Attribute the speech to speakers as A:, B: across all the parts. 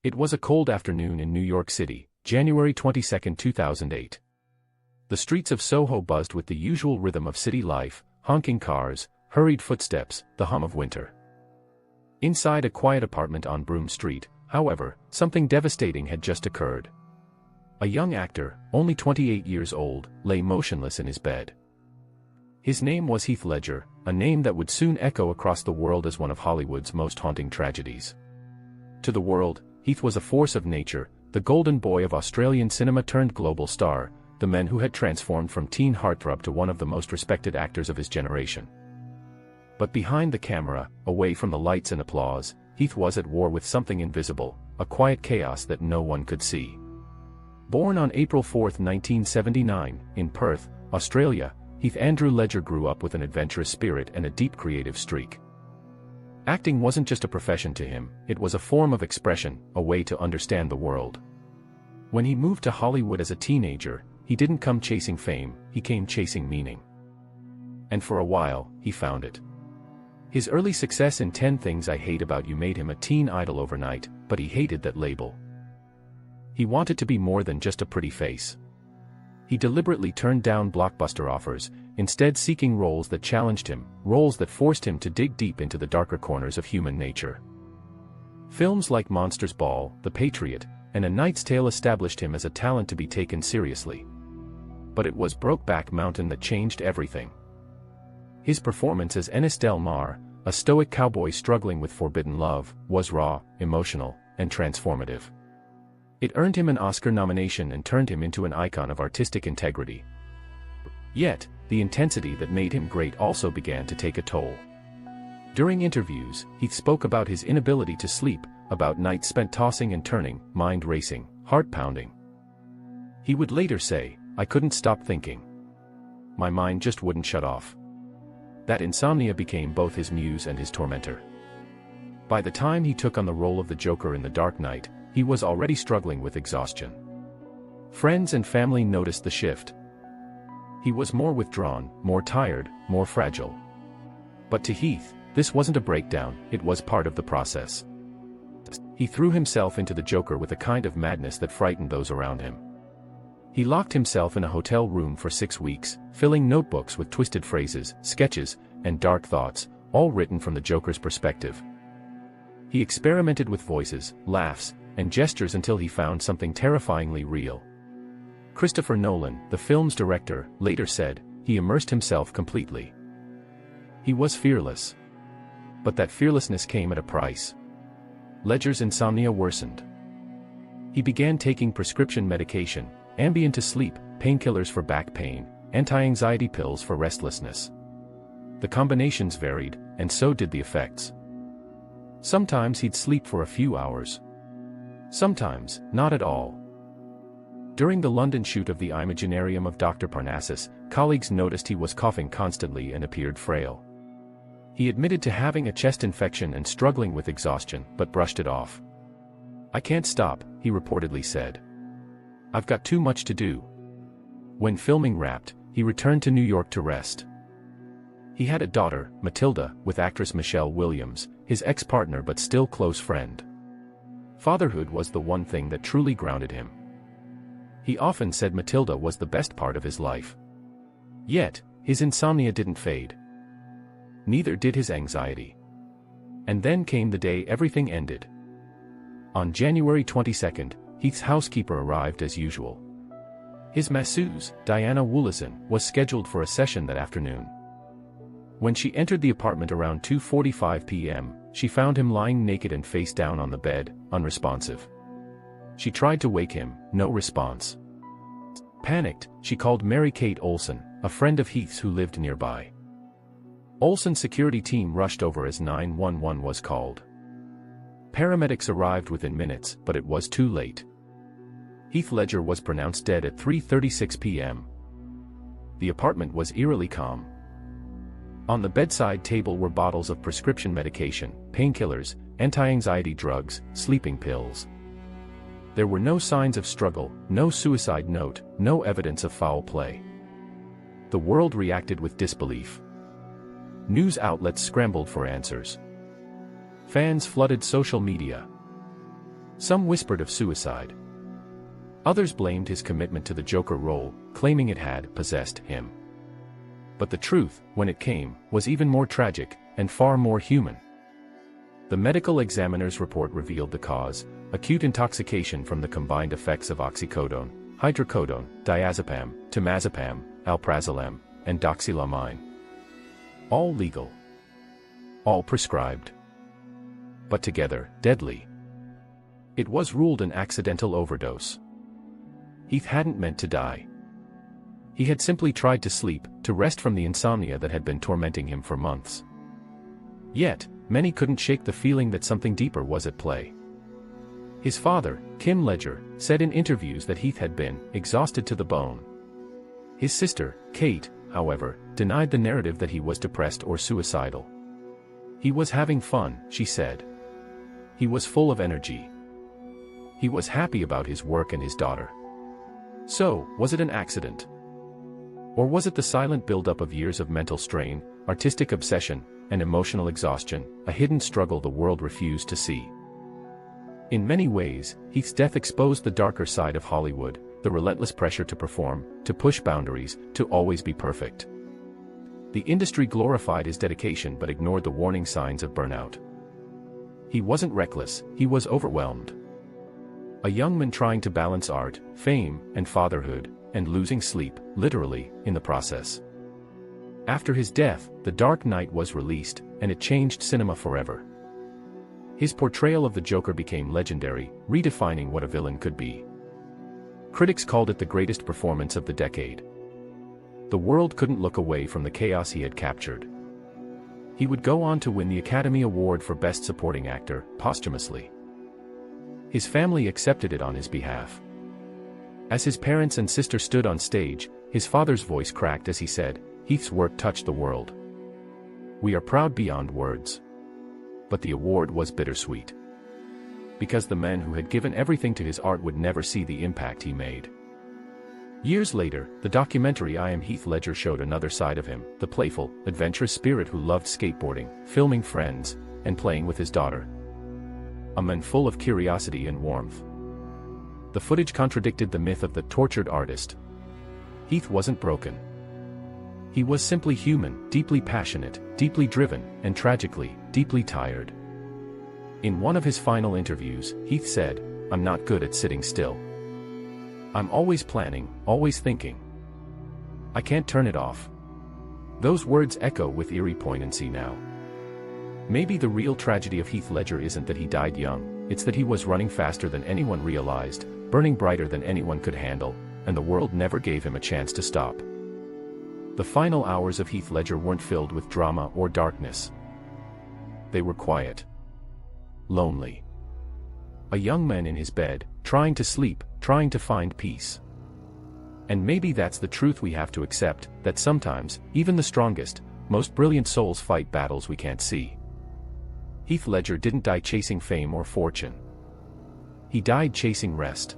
A: It was a cold afternoon in New York City, January 22, 2008. The streets of Soho buzzed with the usual rhythm of city life, honking cars, hurried footsteps, the hum of winter. Inside a quiet apartment on Broome Street, however, something devastating had just occurred. A young actor, only 28 years old, lay motionless in his bed. His name was Heath Ledger, a name that would soon echo across the world as one of Hollywood's most haunting tragedies. To the world, Heath was a force of nature, the golden boy of Australian cinema turned global star, the man who had transformed from teen heartthrob to one of the most respected actors of his generation. But behind the camera, away from the lights and applause, Heath was at war with something invisible, a quiet chaos that no one could see. Born on April 4, 1979, in Perth, Australia, Heath Andrew Ledger grew up with an adventurous spirit and a deep creative streak. Acting wasn't just a profession to him, it was a form of expression, a way to understand the world. When he moved to Hollywood as a teenager, he didn't come chasing fame, he came chasing meaning. And for a while, he found it. His early success in 10 Things I Hate About You made him a teen idol overnight, but he hated that label. He wanted to be more than just a pretty face. He deliberately turned down blockbuster offers, instead seeking roles that challenged him, roles that forced him to dig deep into the darker corners of human nature. Films like Monsters Ball, The Patriot, and A Knight's Tale established him as a talent to be taken seriously. But it was Brokeback Mountain that changed everything. His performance as Ennis Del Mar, a stoic cowboy struggling with forbidden love, was raw, emotional, and transformative. It earned him an Oscar nomination and turned him into an icon of artistic integrity. Yet, the intensity that made him great also began to take a toll. During interviews, Heath spoke about his inability to sleep, about nights spent tossing and turning, mind racing, heart pounding. He would later say, "I couldn't stop thinking. My mind just wouldn't shut off." That insomnia became both his muse and his tormentor. By the time he took on the role of the Joker in The Dark Knight, he was already struggling with exhaustion. Friends and family noticed the shift. He was more withdrawn, more tired, more fragile. But to Heath, this wasn't a breakdown, it was part of the process. He threw himself into the Joker with a kind of madness that frightened those around him. He locked himself in a hotel room for 6 weeks, filling notebooks with twisted phrases, sketches, and dark thoughts, all written from the Joker's perspective. He experimented with voices, laughs, and gestures until he found something terrifyingly real. Christopher Nolan, the film's director, later said, he immersed himself completely. He was fearless. But that fearlessness came at a price. Ledger's insomnia worsened. He began taking prescription medication, Ambien to sleep, painkillers for back pain, anti-anxiety pills for restlessness. The combinations varied, and so did the effects. Sometimes he'd sleep for a few hours. Sometimes, not at all. During the London shoot of The Imaginarium of Dr. Parnassus, colleagues noticed he was coughing constantly and appeared frail. He admitted to having a chest infection and struggling with exhaustion, but brushed it off. "I can't stop," he reportedly said. "I've got too much to do." When filming wrapped, he returned to New York to rest. He had a daughter, Matilda, with actress Michelle Williams, his ex-partner but still close friend. Fatherhood was the one thing that truly grounded him. He often said Matilda was the best part of his life. Yet, his insomnia didn't fade. Neither did his anxiety. And then came the day everything ended. On January 22, Heath's housekeeper arrived as usual. His masseuse, Diana Woolison, was scheduled for a session that afternoon. When she entered the apartment around 2:45 p.m., she found him lying naked and face down on the bed, unresponsive. She tried to wake him, no response. Panicked, she called Mary-Kate Olsen, a friend of Heath's who lived nearby. Olsen's security team rushed over as 911 was called. Paramedics arrived within minutes, but it was too late. Heath Ledger was pronounced dead at 3:36 p.m. The apartment was eerily calm. On the bedside table were bottles of prescription medication, painkillers, anti-anxiety drugs, sleeping pills. There were no signs of struggle, no suicide note, no evidence of foul play. The world reacted with disbelief. News outlets scrambled for answers. Fans flooded social media. Some whispered of suicide. Others blamed his commitment to the Joker role, claiming it had possessed him. But the truth, when it came, was even more tragic, and far more human. The medical examiner's report revealed the cause: acute intoxication from the combined effects of oxycodone, hydrocodone, diazepam, temazepam, alprazolam, and doxylamine. All legal. All prescribed. But together, deadly. It was ruled an accidental overdose. Heath hadn't meant to die. He had simply tried to sleep, to rest from the insomnia that had been tormenting him for months. Yet, many couldn't shake the feeling that something deeper was at play. His father, Heath Ledger, said in interviews that Heath had been exhausted to the bone. His sister, Kate, however, denied the narrative that he was depressed or suicidal. He was having fun, she said. He was full of energy. He was happy about his work and his daughter. So, was it an accident? Or was it the silent buildup of years of mental strain, artistic obsession, and emotional exhaustion, a hidden struggle the world refused to see? In many ways, Heath's death exposed the darker side of Hollywood, the relentless pressure to perform, to push boundaries, to always be perfect. The industry glorified his dedication but ignored the warning signs of burnout. He wasn't reckless, he was overwhelmed. A young man trying to balance art, fame, and fatherhood, and losing sleep, literally, in the process. After his death, The Dark Knight was released, and it changed cinema forever. His portrayal of the Joker became legendary, redefining what a villain could be. Critics called it the greatest performance of the decade. The world couldn't look away from the chaos he had captured. He would go on to win the Academy Award for Best Supporting Actor, posthumously. His family accepted it on his behalf. As his parents and sister stood on stage, his father's voice cracked as he said, "Heath's work touched the world. We are proud beyond words." But the award was bittersweet. Because the man who had given everything to his art would never see the impact he made. Years later, the documentary I Am Heath Ledger showed another side of him, the playful, adventurous spirit who loved skateboarding, filming friends, and playing with his daughter. A man full of curiosity and warmth. The footage contradicted the myth of the tortured artist. Heath wasn't broken. He was simply human, deeply passionate, deeply driven, and tragically, deeply tired. In one of his final interviews, Heath said, "I'm not good at sitting still. I'm always planning, always thinking. I can't turn it off." Those words echo with eerie poignancy now. Maybe the real tragedy of Heath Ledger isn't that he died young, it's that he was running faster than anyone realized, burning brighter than anyone could handle, and the world never gave him a chance to stop. The final hours of Heath Ledger weren't filled with drama or darkness. They were quiet. Lonely. A young man in his bed, trying to sleep, trying to find peace. And maybe that's the truth we have to accept, that sometimes, even the strongest, most brilliant souls fight battles we can't see. Heath Ledger didn't die chasing fame or fortune. He died chasing rest.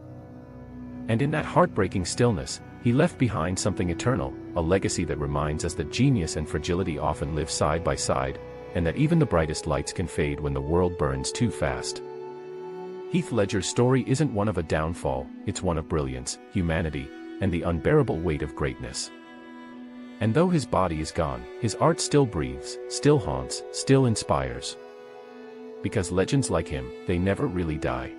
A: And in that heartbreaking stillness, he left behind something eternal, a legacy that reminds us that genius and fragility often live side by side, and that even the brightest lights can fade when the world burns too fast. Heath Ledger's story isn't one of a downfall, it's one of brilliance, humanity, and the unbearable weight of greatness. And though his body is gone, his art still breathes, still haunts, still inspires. Because legends like him, they never really die.